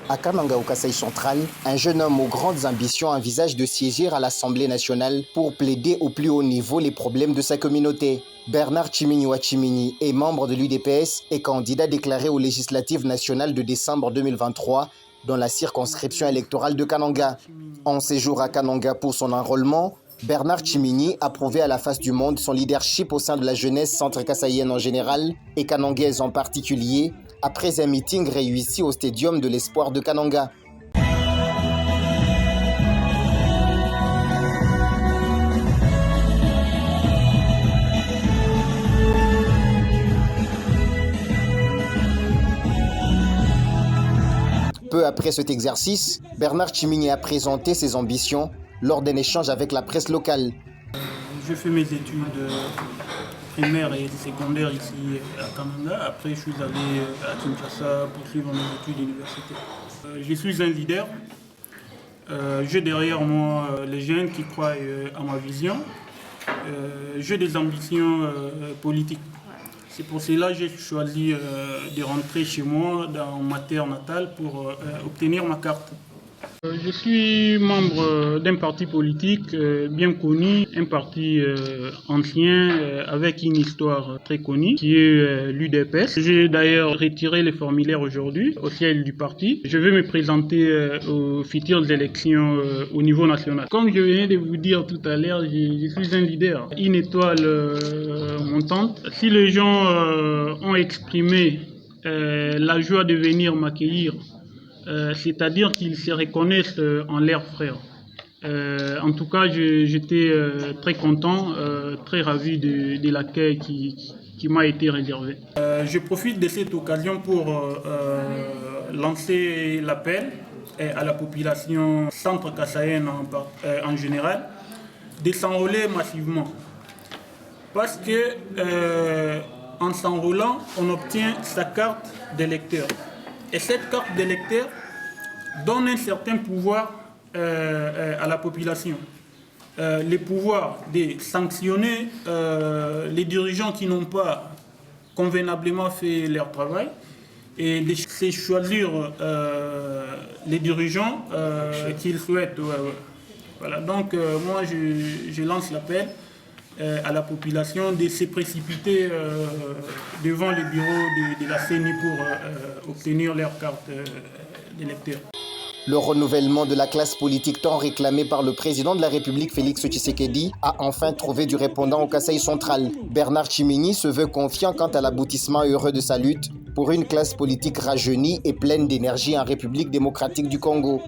À Kananga, au Kasaï central, un jeune homme aux grandes ambitions envisage de siéger à l'Assemblée nationale pour plaider au plus haut niveau les problèmes de sa communauté. Bernard Tchimini Ouachimini est membre de l'UDPS et candidat déclaré aux législatives nationales de décembre 2023 dans la circonscription électorale de Kananga. En séjour à Kananga pour son enrôlement, Bernard Tchimini a prouvé à la face du monde son leadership au sein de la jeunesse centre-kassaïenne en général et kanangaise en particulier, après un meeting réussi au Stadium de l'Espoir de Kananga. Peu après cet exercice, Bernard Tchimini a présenté ses ambitions lors d'un échange avec la presse locale. Je fais mes études primaires et secondaires ici à Kananga. Après, je suis allé à Kinshasa poursuivre mes études universitaires. Je suis un leader. J'ai derrière moi les jeunes qui croient à ma vision. J'ai des ambitions politiques. C'est pour cela que j'ai choisi de rentrer chez moi dans ma terre natale pour obtenir ma carte. Je suis membre d'un parti politique bien connu, un parti ancien avec une histoire très connue qui est l'UDPS. J'ai d'ailleurs retiré les formulaires aujourd'hui au siège du parti. Je vais me présenter aux futures élections au niveau national. Comme je venais de vous dire tout à l'heure, je suis un leader, une étoile montante. Si les gens ont exprimé la joie de venir m'accueillir, c'est-à-dire qu'ils se reconnaissent en leurs frères. En tout cas, j'étais très content, très ravi de l'accueil qui m'a été réservé. Je profite de cette occasion pour lancer l'appel à la population centre-kassaïenne en général de s'enrôler massivement. Parce que en s'enrôlant, on obtient sa carte d'électeur. Et cette carte d'électeur donne un certain pouvoir à la population. Le pouvoir de sanctionner les dirigeants qui n'ont pas convenablement fait leur travail et de choisir les dirigeants qu'ils souhaitent. Voilà. Donc moi je lance l'appel à la population de se précipiter devant les bureaux de la CENI pour obtenir leur carte d'électeur. Le renouvellement de la classe politique tant réclamé par le président de la République Félix Tshisekedi a enfin trouvé du répondant au Kasaï central. Bernard Tchimini se veut confiant quant à l'aboutissement heureux de sa lutte pour une classe politique rajeunie et pleine d'énergie en République démocratique du Congo.